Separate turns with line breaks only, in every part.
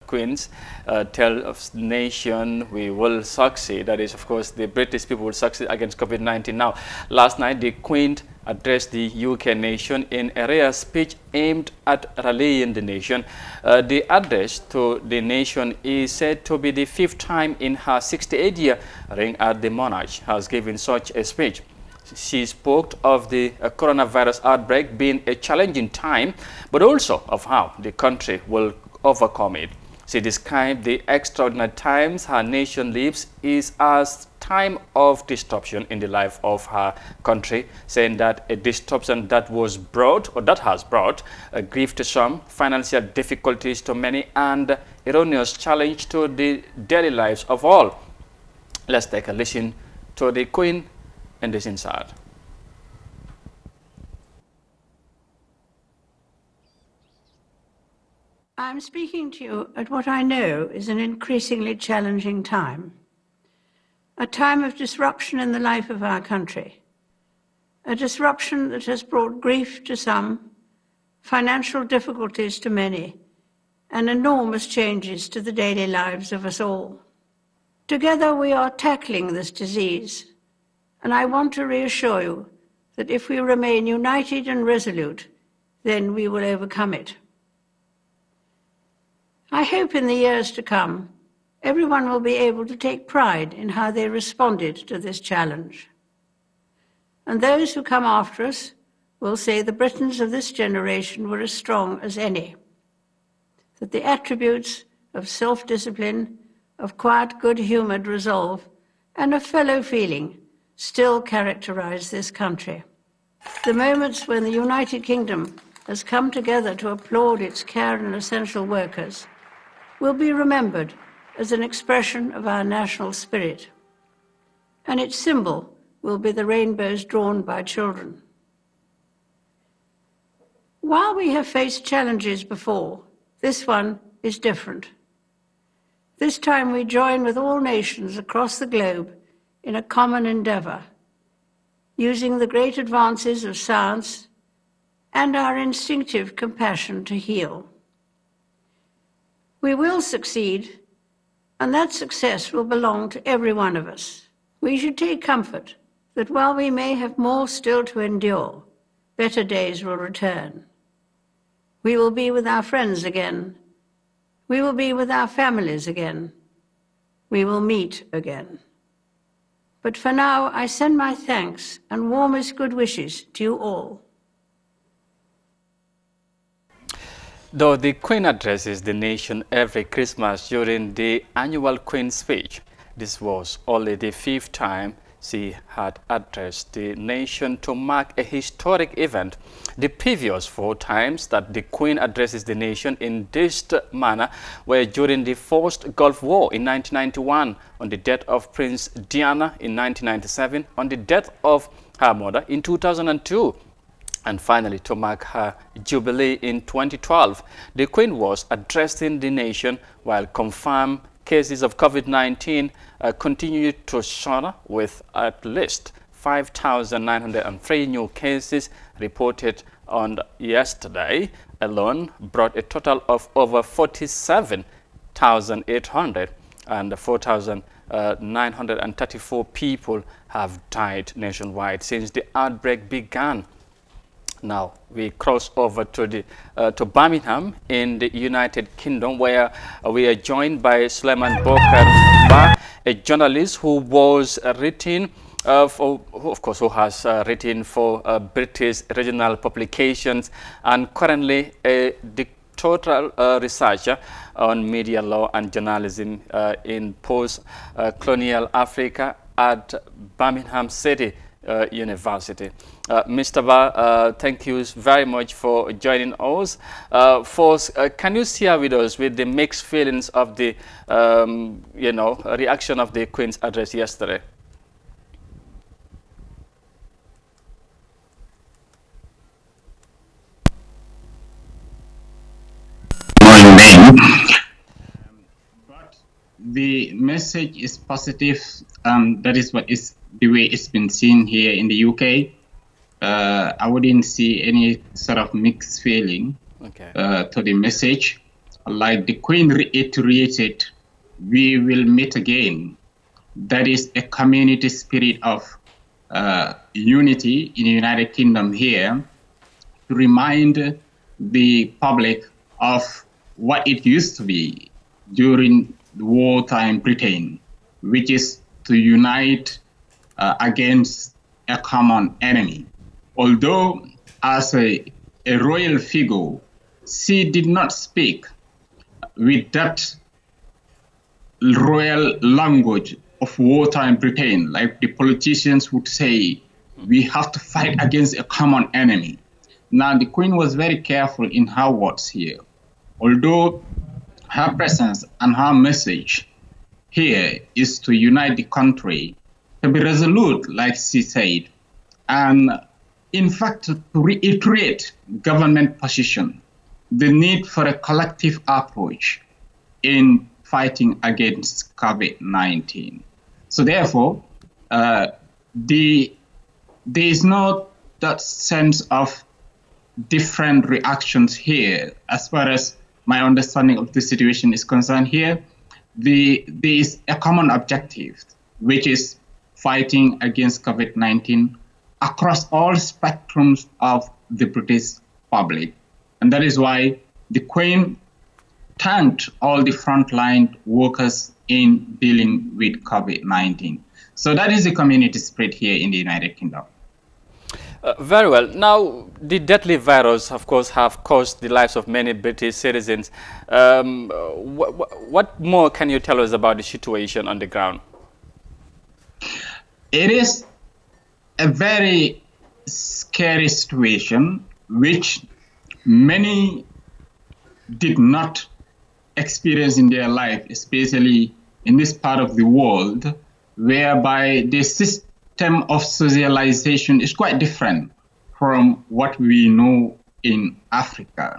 queens tell of the nation we will succeed. That is, of course, the British people will succeed against COVID-19. Now, last night, the Queen addressed the UK nation in a rare speech aimed at rallying the nation. The address to the nation is said to be the 5th time in her 68-year reign as the monarch has given such a speech. She spoke of the coronavirus outbreak being a challenging time, but also of how the country will overcome it. She described the extraordinary times her nation lives is as time of disruption in the life of her country, saying that a disruption that was brought, or that has brought, grief to some, financial difficulties to many, and erroneous challenge to the daily lives of all. Let's take a listen to the Queen in this inside.
I'm speaking to you at what I know is an increasingly challenging time. A time of disruption in the life of our country. A disruption that has brought grief to some, financial difficulties to many, and enormous changes to the daily lives of us all. Together we are tackling this disease, and I want to reassure you that if we remain united and resolute, then we will overcome it. I hope in the years to come, everyone will be able to take pride in how they responded to this challenge. And those who come after us will say the Britons of this generation were as strong as any, that the attributes of self-discipline, of quiet, good-humoured resolve, and of fellow feeling still characterize this country. The moments when the United Kingdom has come together to applaud its care and essential workers will be remembered as an expression of our national spirit, and its symbol will be the rainbows drawn by children. While we have faced challenges before, this one is different. This time we join with all nations across the globe in a common endeavour, using the great advances of science and our instinctive compassion to heal. We will succeed, and that success will belong to every one of us. We should take comfort that while we may have more still to endure, better days will return. We will be with our friends again. We will be with our families again. We will meet again. But for now, I send my thanks and warmest good wishes to you all.
Though the Queen addresses the nation every Christmas during the annual Queen's speech, this was only the 5th time she had addressed the nation to mark a historic event. The previous 4 times that the Queen addresses the nation in this manner were during the First Gulf War in 1991, on the death of Prince Diana in 1997, on the death of her mother in 2002, and finally to mark her jubilee in 2012. The Queen was addressing the nation while confirmed cases of COVID-19 continued to soar, with at least 5,903 new cases reported on yesterday alone, brought a total of over 47,800, and 4,934 people have died nationwide since the outbreak began. Now we cross over to Birmingham in the United Kingdom, where we are joined by Suleiman Bokar Ba, a journalist who was written who has written for British regional publications, and currently a doctoral researcher on media law and journalism in post-colonial Africa at Birmingham City University. Mr. Ba, thank you very much for joining us. First, can you share with us with the mixed feelings of the reaction of the Queen's address yesterday?
But the message is positive. That is what is the way it's been seen here in the UK. I wouldn't see any sort of mixed feeling to the message. like the Queen reiterated, we will meet again. That is a community spirit of unity in the United Kingdom here, to remind the public of what it used to be during the wartime Britain, which is to unite against a common enemy. Although, as a royal figure, she did not speak with that royal language of wartime Britain, like the politicians would say, we have to fight against a common enemy. Now, the Queen was very careful in her words here. Although her presence and her message here is to unite the country, to be resolute, like she said, and in fact, to reiterate government position, the need for a collective approach in fighting against COVID-19. So therefore, there is no that sense of different reactions here. As far as my understanding of the situation is concerned here, there is a common objective, which is fighting against COVID-19 across all spectrums of the British public. And that is why the Queen thanked all the frontline workers in dealing with COVID-19. So that is the community spirit here in the United Kingdom.
Very well. Now, the deadly virus, of course, have cost the lives of many British citizens. What more can you tell us about the situation on the ground?
It is a very scary situation, which many did not experience in their life, especially in this part of the world, whereby the system of socialization is quite different from what we know in Africa.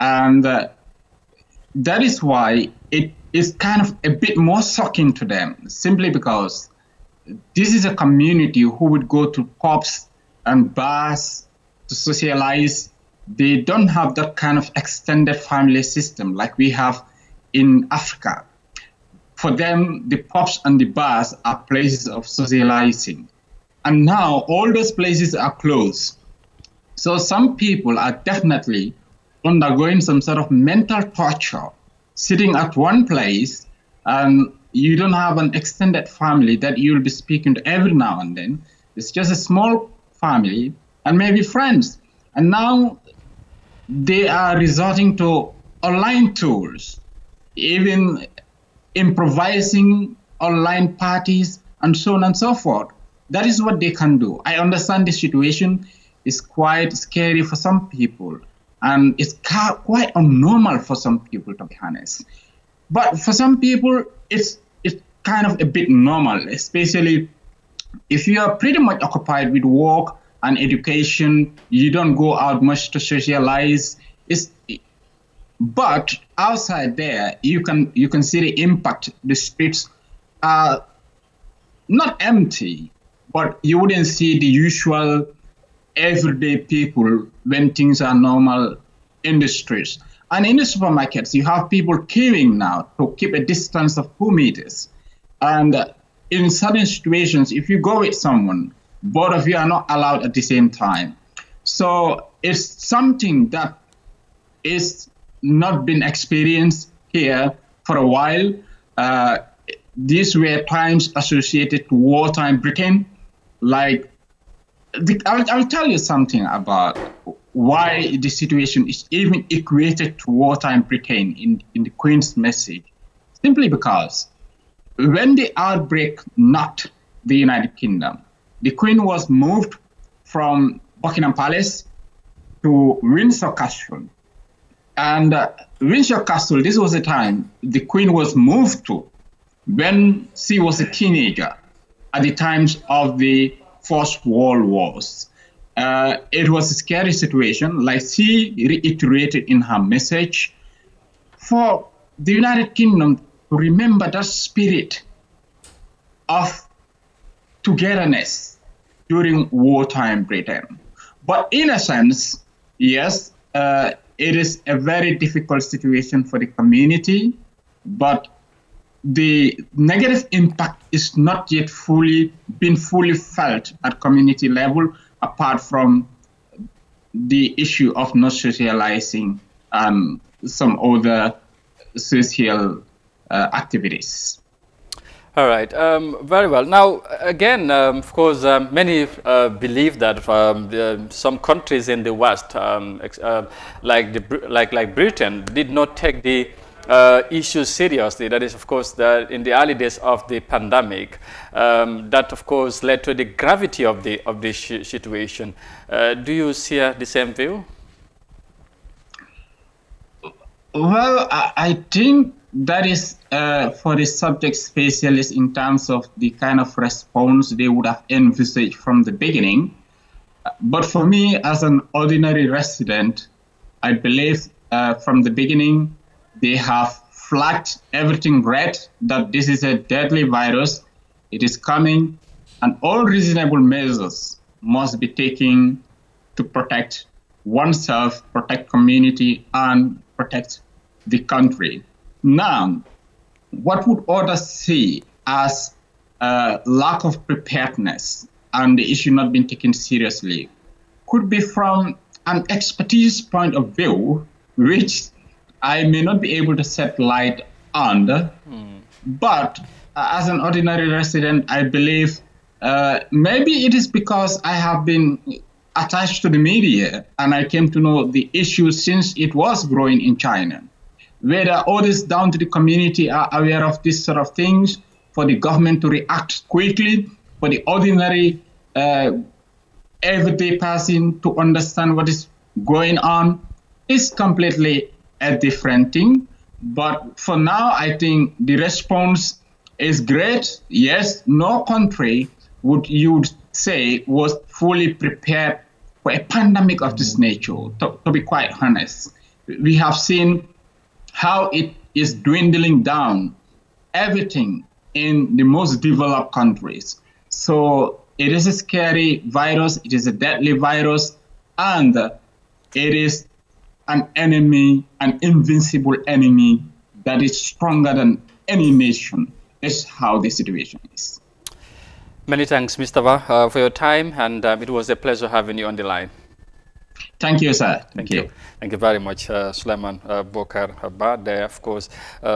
And that is why it is kind of a bit more shocking to them, simply because this is a community who would go to pubs and bars to socialize. They don't have that kind of extended family system like we have in Africa. For them, the pubs and the bars are places of socializing. And now all those places are closed. So some people are definitely undergoing some sort of mental torture, sitting at one place, and you don't have an extended family that you'll be speaking to every now and then. It's just a small family and maybe friends. And now they are resorting to online tools, even improvising online parties and so on and so forth. That is what they can do. I understand the situation is quite scary for some people, and it's quite abnormal for some people, to be honest. But for some people, it's kind of a bit normal, especially if you are pretty much occupied with work and education, you don't go out much to socialize. But outside there, you can see the impact. The streets are not empty, but you wouldn't see the usual everyday people when things are normal in the streets. And in the supermarkets, you have people queuing now to keep a distance of 2 meters. And in certain situations, if you go with someone, both of you are not allowed at the same time. So it's something that is not been experienced here for a while. These were times associated to wartime Britain. Like, I'll tell you something about why the situation is even equated to wartime Britain in the Queen's message. Simply because when the outbreak knocked the United Kingdom, the Queen was moved from Buckingham Palace to Windsor Castle. And Windsor Castle, this was the time the Queen was moved to when she was a teenager at the times of the First World Wars. It was a scary situation, like she reiterated in her message, for the United Kingdom to remember that spirit of togetherness during wartime Britain. But in a sense, yes, it is a very difficult situation for the community, but the negative impact is not yet been fully felt at community level, apart from the issue of not socializing and some other social activities.
All right, very well. Now, again, of course, many believe that some countries in the West, like Britain, did not take the issue seriously. That is, of course, in the early days of the pandemic, that of course led to the gravity of the situation. Do you share the same view?
Well, I think that is for the subject specialist in terms of the kind of response they would have envisaged from the beginning. But for me, as an ordinary resident, I believe from the beginning they have flagged everything red, that this is a deadly virus, it is coming, and all reasonable measures must be taken to protect oneself, protect community, and protect the country. Now, what would others see as lack of preparedness and the issue not being taken seriously could be from an expertise point of view, which I may not be able to set light on. But as an ordinary resident, I believe maybe it is because I have been attached to the media and I came to know the issue since it was growing in China. Whether others down to the community are aware of this sort of things, for the government to react quickly, for the ordinary everyday person to understand what is going on, is completely a different thing. But for now, I think the response is great. Yes, no country would you say was fully prepared for a pandemic of this nature, to be quite honest. We have seen how it is dwindling down everything in the most developed countries. So it is a scary virus, it is a deadly virus, and it is an enemy, an invincible enemy that is stronger than any nation. That's how the situation is.
Many thanks, Mr. Va, for your time, and it was a pleasure having you on the line.
Thank you, sir.
Thank you. Thank you very much, Suleiman Bokar Ba, there, of course,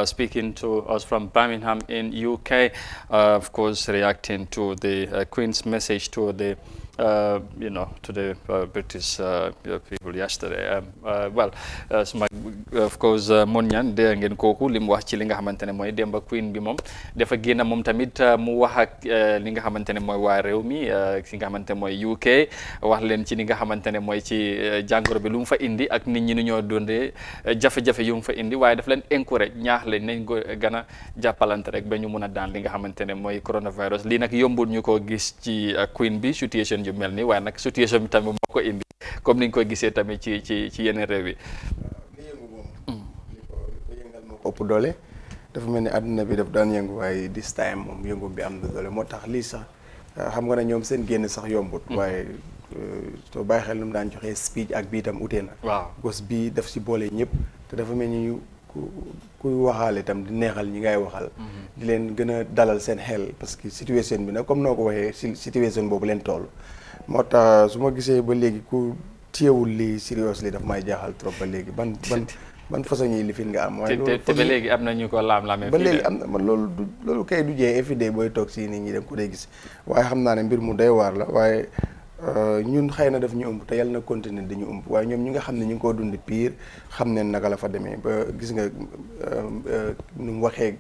speaking to us from Birmingham in UK, of course, reacting to the Queen's message to the to the British people yesterday. Well, of course, Monyan, de ngeen kooku li mu wax ci li nga xamante ne mooy Demba Queen bi moom dafa génn moom tamit mu wax ak li nga xamante ne mooy waa réew mi ki nga xamante ne mooy UK wax leen ci li nga xamante ne mooy ci jàngoro bi lu mu fa indi ak nit ñi nu ñoo dundee jafe-jafe yu mu fa indi waaye daf leen encourage ñaax leen nañ ko gën a jàppalante rek ba ñu mun a daan li nga xamante ne mooy coronavirus lii nag yombul ñu ko gis ci Queen bi situation yu mel nii waaye nag situation bi tamit moo ko indi comme ni ñu koy gisee tamit ci yeneen réew yi.
li yëngu moom li ko yëngal moo ko ëpp doole dafa mel ni àdduna bi daf daan yëngu waaye this time moom yëngu bi am na doole moo tax lii sax xam nga ne ñoom seen génn sax yombut waaye soo bàyyi xel nu mu daan joxee speech ak bii tam utee na
waaw gos
bii daf si boole ñëpp te dafa mel ni kuy waxaale itam di neexal ñi ngay waxal di leen gën a dalal seen xel parce que situation bi nag comme noo ko waxee si situation boobu leen toll moo tax su ma gisee ba léegi ku téyewul lii sérieux li daf may jaaxal trop ba léegi ban façon ñi lifin nga am waaye
te ba léegi am na ñu ko laam-laamee
ba léegi am na man loolu kay du jee everyday booy toog si nit ñi dem ko day gis waaye xam naa ne mbir mu doy waar la waaye ñun xëy na daf ñu ëmb te yàlla na continuer dañu ëmb waaye ñoom ñi nga xam ne ñu ngi koo dund pire xam ne naka la fa demee ba gis nga nu mu waxee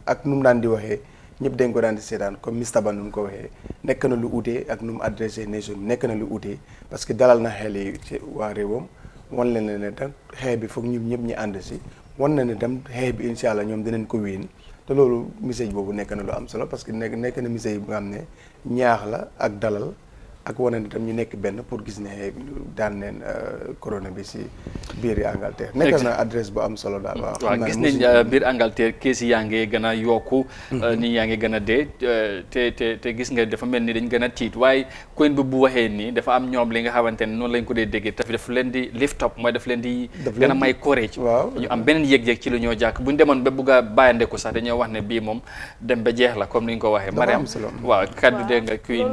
ak nu mu daan di waxee ñëpp dañ ko daan di seetaan comme Mr Ba nu mu ko waxee nekk na lu utee ak nu mu adressé nation bi nekk na lu utee parce que dalal na xel yi ci waa réewam wan leen ne tam xeex bi foog ñun ñëpp ñu ànd si wan na ne tam xeex bi incha allah ñoom dinañ ko wéen te loolu message boobu nekk na lu am solo parce que nekk na message bu nga xam ne ñaax la ak dalal ak wane ne tam ñu nekk benn pour gis ne daan neen corona bi si biir Angleterre. nekk na adresse bu am solo daal.
waaw gis nañ biir Angleterre kees yaa ngi gën a yokku. nii yaa ngi gën a dee te gis nga dafa mel ni dañ gën a tiit waaye Queen bi bu waxee nii dafa am ñoom li nga xamante ne noonu lañ ko dee déggee daf leen di lift up mooy daf leen di gën a may courage. ñu am beneen yëg-yëg ci lu ñoo jàkk bu ñu demoon ba bugg a bàyyandeku sax dañoo wax ne bii moom dem ba jeex la comme ni nga ko waxee. Mariam waaw kaddu dégg nga Queen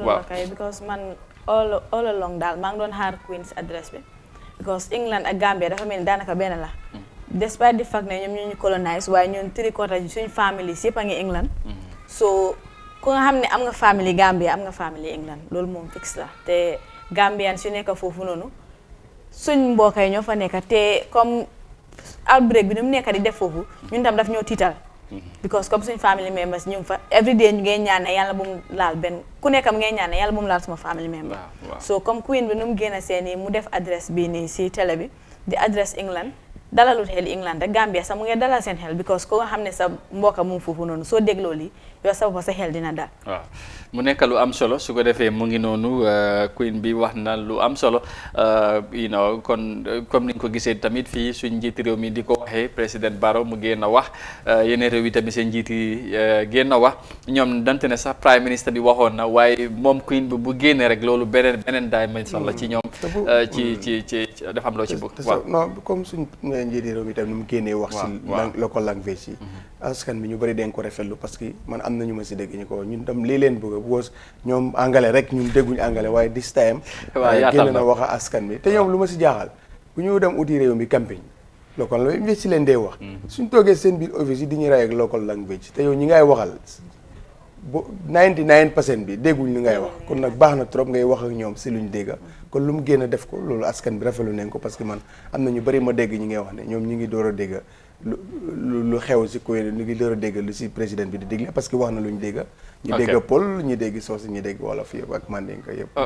waaw
because man all along daal maa ngi doon xaar Queen's address bi because England ak Gambia dafa mel ni daanaka benn la despite the fact ne ñoom ñoo ñu colonise waaye ñun three-quarters suñu famille yëpp a ngi England so ku nga xam ne am nga famille Gambia am nga famille England loolu moom fixe la te Gambian su nekk foofu noonu suñ mbokk yi ñoo fa nekk te comme outbreak bi ni mu nekk di def foofu ñun tam daf ñoo tiital because comme suñ family members ñu ngi fa every day ñu ngay ñaan ne yàlla bu mu laal benn ku nekk mu ngay ñaan ne yàlla bu mu laal suma family member so comme Queen bi nu mu génn seeni mu def adresse bii nii si télé bi di adresse England dalalut xel England rek Gambia sax mu ngi dalal seen xel because ko nga xam ne sa mbokk mu ngi foofu noonu soo dégloo lii yow sa bopp sa xel dina dal
waaw mu nekk lu am solo su ko defee mu ngi noonu Queen bi wax na lu am solo kon comme ni nga ko gisee tamit fii suñ njiiti réew mi di ko waxee président Barrow mu génn a wax yeneen réew yi tamit seen njiiti génn a wax ñoom dante ne sax prime ministre bi waxoon na waaye moom Queen bi bu génnee rek loolu beneen dimension la ci ñoom ci dafa am loo ci bëgg waaw
non comme suñ njiiti réew mi tamit ni mu génnee wax si local language yi askan bi ñu bëri dañ ko rafetlu parce que man am na ñu ma si dégg ñu ko ñun tam lii leen bëgg because ñoom anglais rek ñun dégguñu anglais waaye this time génn na wax a askan bi te ñoom lu ma si jaaxal bu ñu dem uti réew mi campagne local language si leen dee wax suñ toogee seen biir office yi di ñu ray ak local language te yow ñi ngay waxal bu 99% bi dégguñ li ngay wax kon nag baax na trop ngay wax ak ñoom si luñ dégga kon lu mu génn def ko loolu askan bi rafetlu nañ ko parce que man am na ñu bëri ma dégg ñi ngay wax ne ñoom ñi ngi door a dégg lu xew si koy ñu ngi door a dégg lu si président bi di dégle parce que wax na luñ dégg ñu dégg Pël ñu dégg Soose ñu dégg wolof yëpp ak Mandinka yëpp